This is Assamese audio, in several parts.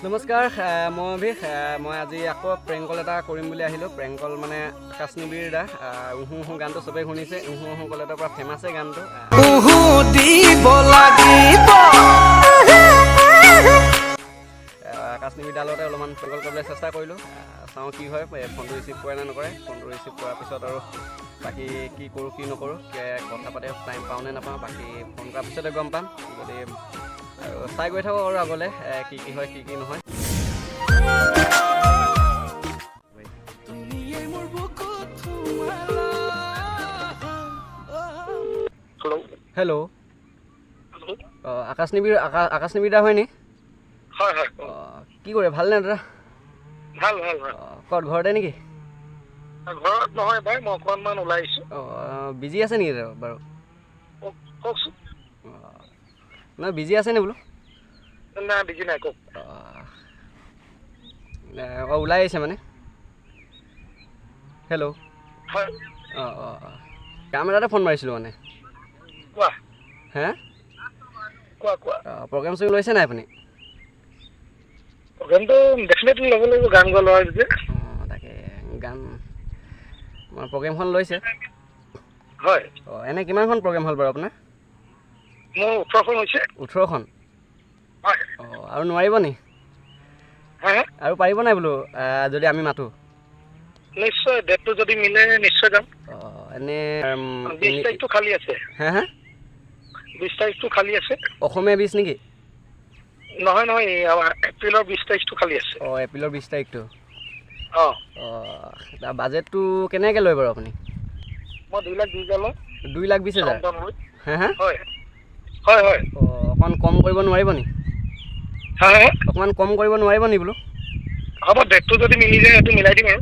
নমস্কাৰ মই অভিক মই আজি আকৌ প্ৰেংক কল এটা কৰিম বুলি আহিলোঁ। প্ৰেংক কল মানে আকাশনিবিৰ দা উহু উহু গানটো চবেই শুনিছে। উহু উহু কল এটাৰ পৰা ফেমাছে গানটো আকাশনিবিৰ দালতে অলপমান প্ৰেংক কল কৰিবলৈ চেষ্টা কৰিলোঁ। চাওঁ কি হয়, ফোনটো ৰিচিভ কৰে নে নকৰে। ফোনটো ৰিচিভ কৰাৰ পিছত আৰু বাকী কি কৰোঁ কি নকৰোঁ, কথা পাতে টাইম পাওঁ নে নাপাওঁ, বাকী ফোন কৰাৰ পিছতে গম পাম। যদি আৰু চাই গৈ থাকোঁ আৰু আগলৈ কি কি হয় কি কি নহয়। হেল্ল' আকাশনিবিৰ দা হয়নি? হয় হয় কি কৰে, ভালনে দাদা? ভাল ভাল ভাল। ক'ত ঘৰতে নেকি? ঘৰত নহয় ভাই, মই অকণমান ওলাই আহিছোঁ। বিজি আছে নেকি বাৰু? কওকচোন। নহয় বিজি আছে নি বোলো? নাই বিজি নাই, কওক। ওলাই আহিছে মানে? হেল্ল'। হয়। কাম এটাতে ফোন মাৰিছিলোঁ মানে। কোৱা। হে? কোৱা। প্ৰগ্ৰেম চগ্ৰেম লৈছে নাই আপুনি? প্ৰগ্ৰেমটো ডেফিনেটলি ল'ব লাগিব, গান গোৱা ল'ৰা যেতিয়া। তাকে গান প্ৰগ্ৰেমখন লৈছে? হয়। এনেই কিমানখন প্ৰগ্ৰেম হ'ল বাৰু আপোনাৰ? মোৰ 18খন হৈছে। 18খন? হয়। আৰু নোৱাৰিব নি? হে? আৰু পাৰিব নাই বোলো যদি আমি মাতোঁ? নিশ্চয়, ডেটটো যদি মিলে নিশ্চয় যাম। এনেই 20 তাৰিখটো খালী আছে। হে? 20 তাৰিখটো খালী আছে। অসমীয়া 20 নেকি? নহয় এপ্ৰিলৰ 20 তাৰিখটো খালী আছে। এপ্ৰিলৰ 20 তাৰিখটো। তাৰ বাজেটটো কেনেকৈ লয় বাৰু আপুনি? মই 2,20,000 লওঁ। 2,20,000? হে? হয় হয় হয়। অকণমান কম কৰিব নোৱাৰিব নি? হা? অকণমান কম কৰিব নোৱাৰিব নি বোলো? হ'ব, ডেটটো যদি মিলি যায় সেইটো মিলাই দিম আৰু।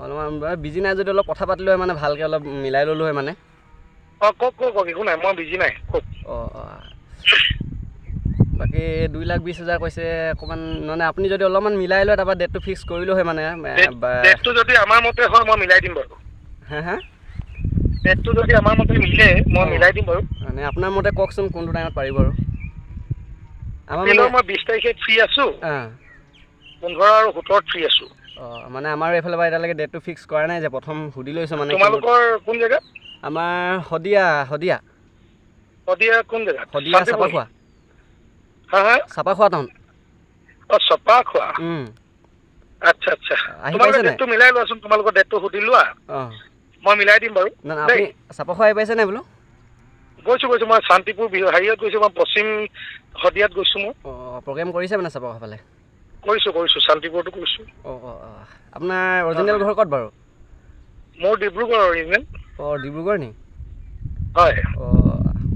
অলপমান বিজি নাই যদি অলপ কথা পাতিলোঁ হয়, মানে ভালকৈ অলপ মিলাই ল'লোঁ হয় মানে। কওক একো নাই, মই বিজি নাই, কওক। বাকী 2,20,000 কৈছে, অকণমান মানে আপুনি যদি অলপমান মিলাই লয়, তাৰপৰা ডেটটো ফিক্স কৰিলোঁ হয় মানে। ডেটটো যদি আমাৰ মতে হয় মই মিলাই দিম বাৰু। হে? ডেটটো যদি আমাৰ মতে মিলে মই মিলাই দিম বাৰু। মানে আপোনাৰ মতে কওকচোন কোনটো টাইমত পাৰিব আৰু? এপ্ৰিলৰ মই 20 তাৰিখে ফ্ৰী আছোঁ। 15 আৰু 17ত ফ্ৰী আছোঁ। মানে আমাৰ এইফালৰ পৰা এতিয়ালৈকে ডেটটো ফিক্স কৰা নাই যে, প্ৰথম সুধি লৈছোঁ মানে। তোমালোকৰ কোন জেগা? আমাৰ শদিয়া। শদিয়া কোন জেগাত? শদিয়া চাপাখোৱা। হা? চাপাখোৱা টাউন। চাপাখোৱা। আচ্ছা। আহি তোমালোকে পাইছে নাই? ডেটটো মিলাই লোৱাচোন, তোমালোকৰ ডেটটো সুধি লোৱা। মই মিলাই দিম বাৰু। আপুনি চাপাখোৱা আহি পাইছে নাই বোলো? গৈছোঁ, মই শান্তিপুৰ হেৰিয়ত গৈছোঁ, মই পশ্চিম শদিয়াত গৈছোঁ মই। প্ৰগ্ৰেম কৰিছে মানে চাপাখোৱা ফালে? কৰিছোঁ, শান্তিপুৰতো কৰিছোঁ। আপোনাৰ অৰিজিনেল ঘৰ ক'ত বাৰু? মোৰ ডিব্ৰুগড় অৰিজিনেল। ডিব্ৰুগড় নি? হয়।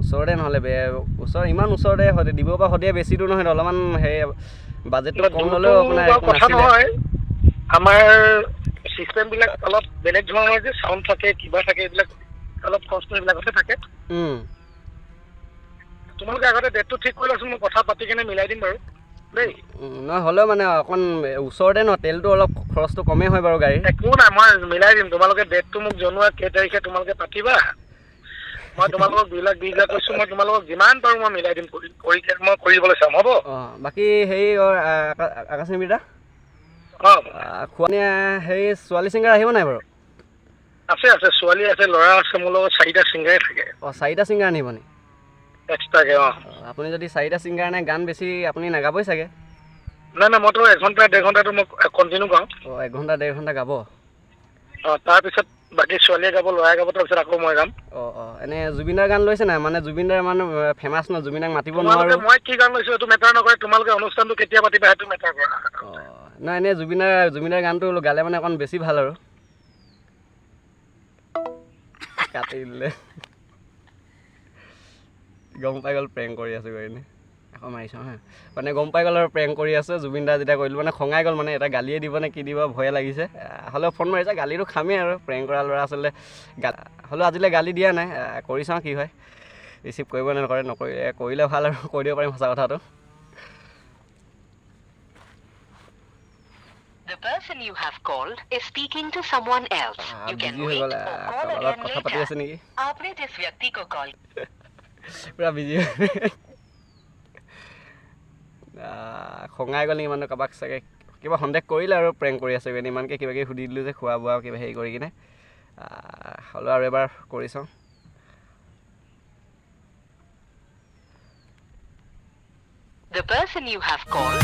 ওচৰতে নহ'লে ইমান ওচৰতে ডিব্ৰুগড়ৰ পৰা শদিয়া বেছি দূৰ নহয়, অলপমান হেৰি বাজেটটো কম ল'লেও আপোনাৰ কথা নহয়। আমাৰ চিষ্টেমবিলাক অলপ বেলেগ ধৰণৰ যে, চাউণ্ড থাকে, কিবা থাকে, এইবিলাক অলপ কষ্ট এইবিলাকতে থাকে। তোমালোকে আগতে ডেটটো ঠিক কৰি লোৱাচোন, মই কথা পাতি কেনে মিলাই দিম বাৰু দেই। নহয় হ'লেও মানে অকণ ওচৰতে ন, তেলটো অলপ খৰচটো কমেই হয় বাৰু গাড়ীৰ। একো নাই, মই মিলাই দিম। তোমালোকে ডেটটো মোক জনোৱা, কেই তাৰিখে তোমালোকে পাতিবা। মই তোমালোকক 2,20,000 কৈছোঁ, মই তোমালোকক যিমান পাৰোঁ মই মিলাই দিম, মই কৰিবলৈ চাম, হ'ব? বাকী হেৰি আকাশনিবিৰ দা, হেৰি ছোৱালী ছিংগাৰ আহিব নাই বাৰু? আছে, ছোৱালী আছে, ল'ৰা আছে, মোৰ লগত 4টা ছিংগাৰে থাকে। 4টা ছিংগাৰ আনিব নি? এক্সট্ৰাকে। আপুনি যদি 4টা ছিংগাৰ আনে, গান বেছি আপুনি নাগাবই চাগে? নাই, মইতো 1 ঘণ্টা 1.5 ঘণ্টাটো মই কণ্টিনিউ গাওঁ। 1 ঘণ্টা 1.5 ঘণ্টা গাব? তাৰপিছত বাকী ছোৱালীয়ে গাব, ল'ৰাই গাব, তাৰপিছত আকৌ মই গাম। এনে জুবিনদাৰ গান লৈছে নাই? মানে জুবিনদাৰ মানে ফেমাছ ন, জুবিনদাক মাতিব নোৱাৰোঁ। তোমালোকে মই কি গান লৈছোঁ সেইটো মেটাৰ নকৰে, তোমালোকে অনুষ্ঠানটো কেতিয়া পাতিবা সেইটো মেটাৰ কৰা। নাই, এনেই জুবিনদাৰ গানটো গালে মানে অকণ বেছি ভাল আৰু। কাটি দিলে, গম পাই গ'ল প্ৰেংক কৰি আছোঁ এনে। আকৌ মাৰিছোঁ হা, মানে গম পাই গ'ল আৰু প্ৰেংক কৰি আছে। জুবিনদা যেতিয়া কৰিলোঁ মানে খঙাই গ'ল, মানে এটা গালিয়ে দিব নে কি দিব ভয়ে লাগিছে। হ'লেও ফোন মাৰিছে, গালিটো খামেই আৰু, প্ৰেংক কৰা ল'ৰা আচলতে। হ'লেও আজিলৈ গালি দিয়া নাই, কৰি চাওঁ কি হয়, ৰিচিভ কৰিব নে নকৰে। কৰিলে ভাল আৰু, কৈ দিব পাৰিম সঁচা কথাটো। The person you have called is speaking to someone else. You can wait or call again later. आपने जिस व्यक्ति को कॉल পুৰা বিজি খঙাই গ'ল নেকি মানে কাৰোবাক চাগে কিবা সন্দেহ কৰিলে আৰু প্ৰেংক কৰি আছে কাৰণে ইমানকৈ কিবা কিবি সুধি দিলোঁ যে খোৱা বোৱা কিবা হেৰি কৰি কিনে হ'লেও আৰু এবাৰ কৰি চাওঁ The person you have called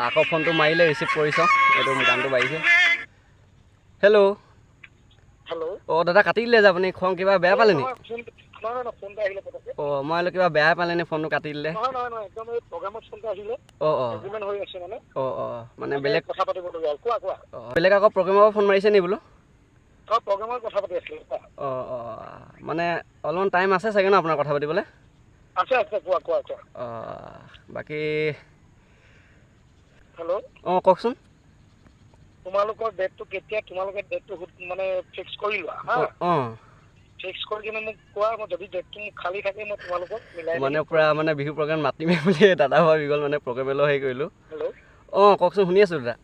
আকৌ ফোনটো মাৰিলে ৰিচিভ কৰি চাওঁ এইটো গানটো বাঢ়িছে হেল্ল' হেল্ল' অঁ দাদা কাটি দিলে যে আপুনি খং কিবা বেয়া পালে নি ফোন এটা আহিলে পতককে অঁ মই অলপ কিবা বেয়া পালে নি ফোনটো কাটি দিলে নহয় একদম এই প্ৰগ্ৰামত ফোন এটা আহিলে অঁ অঁ এগ্ৰিমেণ্ট হৈ আছে মানে অঁ মানে বেলেগ কথা পাতিবলগীয়া হ'ল কোৱা অঁ বেলেগ আকৌ প্ৰগ্ৰেমৰ পৰা ফোন মাৰিছে নি বোলো প্ৰগ্ৰামৰ কথা পাতি আছিলোঁ অঁ মানে অলপমান টাইম আছে চাগে ন আপোনাৰ কথা পাতিবলৈ আছে কোৱা বাকী হেল্ল' অঁ কওকচোন তোমালোকৰ ডেটটো কেতিয়া তোমালোকে ডেটটো মানে ফিক্স কৰি লোৱা হা অঁ ফিক্স কৰি কিনে মোক কোৱা মই যদি ডেটটো মোক খালী থাকে মই তোমালোকক মিলাই মানে পূৰা মানে বিহু প্ৰগ্ৰেম মাতিমে বুলি দাদা ভাবি গ'ল মানে প্ৰগ্ৰেমলৈ হেৰি কৰিলোঁ হেল্ল' অঁ কওকচোন শুনি আছোঁ দাদা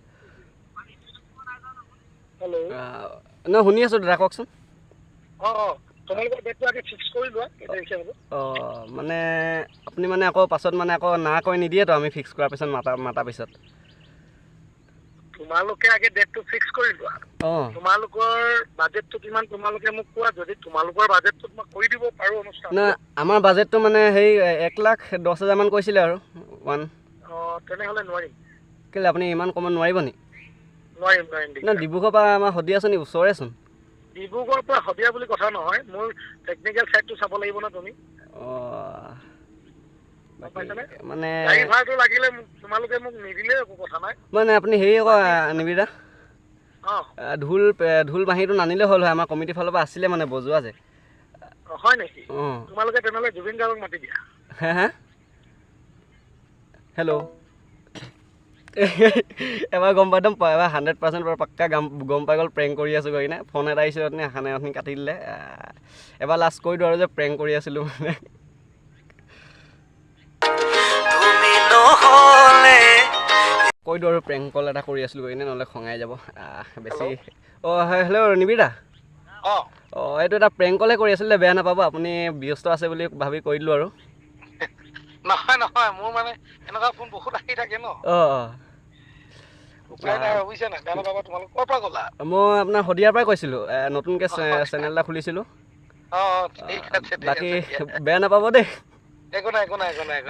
হেল্ল' নহয় শুনি আছোঁ দাদা কওকচোন অঁ তোমালোকৰ ডেটটো আগে ফিক্স কৰি লোৱা কেই তাৰিখে হ'ব অঁ মানে আপুনি মানে আকৌ পাছত মানে আকৌ না কৈ নিদিয়েতো আমি ফিক্স কৰাৰ পিছত মাতাৰ পিছত তোমালোকে আগে ডেটটো ফিক্স কৰি লোৱা অঁ তোমালোকৰ বাজেটটো কিমান তোমালোকে মোক কোৱা যদি তোমালোকৰ বাজেটটোত মই কৰি দিব পাৰোঁ অনুষ্ঠান নহয় আমাৰ বাজেটটো মানে হেৰি 1,10,000 কৈছিলে আৰু অঁ তেনেহ'লে নোৱাৰিম কেলৈ আপুনি ইমান কমত নোৱাৰিব নি নোৱাৰিম নহয় ডিব্ৰুগড়ৰ পৰা আমাৰ শদিয়া চোন ওচৰেচোন ডিব্ৰুগড়ৰ পৰা শদিয়া বুলি কথা নহয় মোৰ টেকনিকেল ছাইডটো চাব লাগিব ন তুমি অঁ মানে গাড়ী ভাড়াটো লাগিলে তোমালোকে মোক নিদিলে একো কথা নাই মানে আপুনি হেৰি আকৌ নিবিদা অঁ ঢোল বাঁহীটো নানিলে হ'ল হয় আমাৰ কমিটিৰ ফালৰ পৰা আছিলে মানে বজোৱা যে হয় নেকি অঁ তোমালোকে তেনেহ'লে জুবিন গাৰ্গক মাতি দিয়া হা হেল্ল' এবাৰ গম পাই এবাৰ 100% পাক্কা গম পাই গ'ল প্ৰেংক কৰি আছোঁ গৈ কিনে ফোন এটা আহিছোঁ আপুনি আহা নাই আপুনি কাটি দিলে এবাৰ লাষ্ট কৈ দিওঁ আৰু যে প্ৰেংক কৰি আছিলোঁ মানে কৈ দিওঁ আৰু প্ৰেংক কল এটা কৰি আছিলোঁ গৈ কিনে নহ'লে খঙাই যাব বেছি অঁ হয় হেল্ল' নিবিদা অঁ এইটো এটা প্ৰেংক কলে কৰি আছিলে বেয়া নাপাব আপুনি ব্যস্ত আছে বুলি ভাবি কৰি দিলোঁ আৰু নহয় মোৰ মানে এনেকুৱা ফোন বহুত আহি থাকে ন অঁ উপায় নাই বুজিছা নাই বেয়া নাপাবা তোমালোক ক'ৰ পৰা ক'লা মই আপোনাৰ শদিয়াৰ পৰাই কৈছিলোঁ নতুনকৈ চেনেল এটা খুলিছিলোঁ অঁ ঠিক আছে বাকী বেয়া নাপাব দেই একো নাই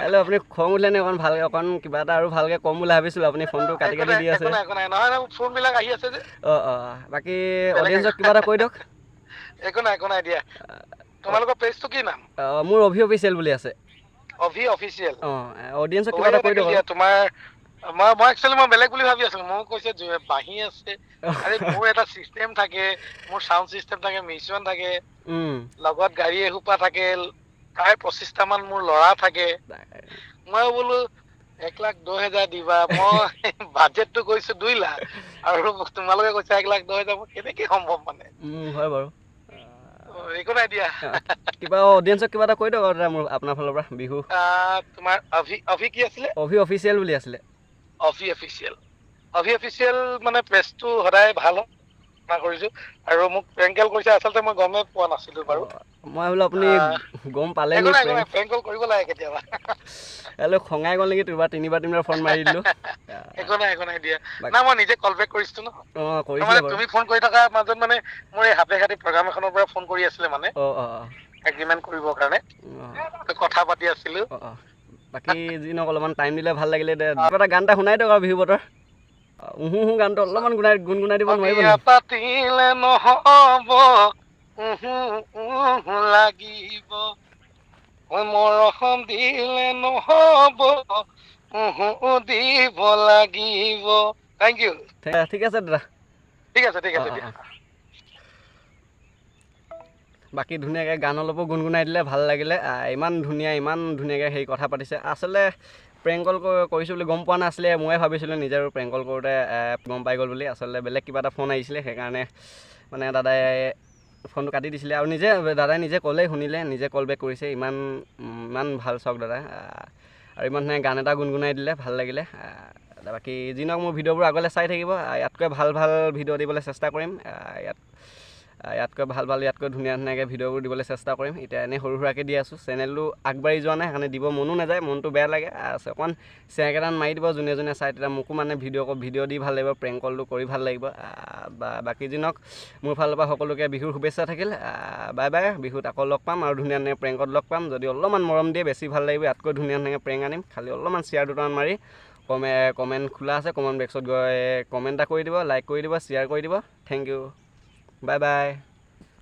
হেল্ল' আপুনি খং উঠিলে নে অকণ ভালকৈ অকণ কিবা এটা আৰু ভালকৈ ক'ম বুলি ভাবিছিলোঁ আপুনি ফোনটো কাটি দি আছে একো নাই নহয় ফোনবিলাক আহি আছে যে বাকী অডিয়েঞ্চক কিবা এটা কৈ দিয়ক একো নাই দিয়া তোমালোকৰ পেজটো কি নাম মোৰ অফিচিয়েল বুলি আছে অফিচিয়েল অডিয়েঞ্চক কিবা এটা কৈ দিয়ক তোমাৰ মই একচুৱেলি মই বেলেগ বুলি ভাবি আছিলোঁ মোক কৈছে বাঁহী আছে আৰে মোৰ এটা চিষ্টেম থাকে মোৰ চাউণ্ড চিষ্টেম থাকে মিউজিচিয়ান থাকে লগত গাড়ী এসোপা থাকে প্ৰায় 25টা মান মোৰ ল'ৰা থাকে মই বোলো 1,10,000 দিবা মই বাজেটটো কৈছো 2 লাখ আৰু তোমালোকে কৈছা 1,10,000 মই কেনেকে সম্ভৱ মানে হয় বাৰু একো নাই দিয়া কিবা অডিয়েঞ্চক কিবা এটা কৈ দিয়ক আৰু মোৰ আপোনাৰ ফালৰ পৰা বিহু তোমাৰ অভি কি আছিলে অফিচিয়েল বুলি আছিলে অফিচিয়েল মানে পেজটো সদায় ভাল কৰিছো আৰু মোক প্ৰেংকেল কৰিছে আচলতে মই গমেই পোৱা নাছিলো বাৰু মই বোলো আপুনি গম পালে একো নি নাই প্ৰেংকেল কৰিব লাগে কেতিয়াবা খঙাই গ'ল নেকি তিনিবাৰ ফোন মাৰি দিলোঁ একো নাই দিয়া না মই নিজে কল বেক কৰিছো ন কৰিছিলে তুমি ফোন কৰি থকা মাজত মানে মোৰ এই হাতে হাতে প্ৰগ্ৰাম এখনৰ পৰা ফোন কৰি আছিলে মানে এগ্ৰিমেণ্ট কৰিবৰ কাৰণে কথা পাতি আছিলো বাকী যি নহওক অলপমান টাইম দিলে ভাল লাগিলে দে এটা গান এটা শুনাই দিয়ক আৰু বিহু বতৰ গানটো অলপমান গুণগুণাই দিব নোৱাৰিব পাতিলে নহ'ব লাগিব মৰম দিলে নহ'ব দিব লাগিব থেংক ইউ ঠিক আছে দাদা ঠিক আছে বাকী ধুনীয়াকৈ গান অলপো গুণগুণাই দিলে ভাল লাগিলে ইমান ধুনীয়াকৈ হেৰি কথা পাতিছে আচলতে প্ৰেংক কল কৰিছোঁ বুলি গম পোৱা নাছিলে ময়ে ভাবিছিলোঁ নিজে আৰু প্ৰেংক কল কৰোঁতে গম পাই গ'ল বুলি আচলতে বেলেগ কিবা এটা ফোন আহিছিলে সেইকাৰণে মানে দাদাই ফোনটো কাটি দিছিলে আৰু দাদাই নিজে ক'লেই শুনিলে নিজে কল বেক কৰিছে ইমান ভাল চাওক দাদা আৰু ইমান ধুনীয়া গান এটা গুণগুণাই দিলে ভাল লাগিলে বাকী যি নহওক মোৰ ভিডিঅ'বোৰ আগলৈ চাই থাকিব ইয়াতকৈ ভাল ভিডিঅ' দিবলৈ চেষ্টা কৰিম ইয়াত ইয়াতকৈ ভাল ভাল ইয়াতকৈ ধুনীয়া ধুনীয়াকৈ ভিডিঅ'বোৰ দিবলৈ চেষ্টা কৰিম এতিয়া এনেই সৰু সুৰাকৈ দি আছোঁ চেনেলটো আগবাঢ়ি যোৱা নাই সেইকাৰণে দিব মনো নাযায় মনটো বেয়া লাগে অকণমান চেক এটান মাৰি দিব যোনে যোনে চাই তেতিয়া মোকো মানে ভিডিঅ' দি ভাল লাগিব প্ৰেংক কলটো কৰি ভাল লাগিব বাকী দিনক মোৰ ফালৰ পৰা সকলোকে বিহুৰ শুভেচ্ছা থাকিল বাই বাই বিহুত আকৌ লগ পাম আৰু ধুনীয়া ধুনীয়া প্ৰেংকত লগ পাম যদি অলপমান মৰম দিয়ে বেছি ভাল লাগিব ইয়াতকৈ ধুনীয়া ধুনীয়া প্ৰেংক আনিম খালি অলপমান শ্বেয়াৰ দুটামান মাৰি কমেণ্ট খোলা আছে কমেণ্ট বক্সত গৈ কমেণ্ট এটা কৰি দিব লাইক কৰি দিব শ্বেয়াৰ কৰি দিব থেংক ইউ বাই বাই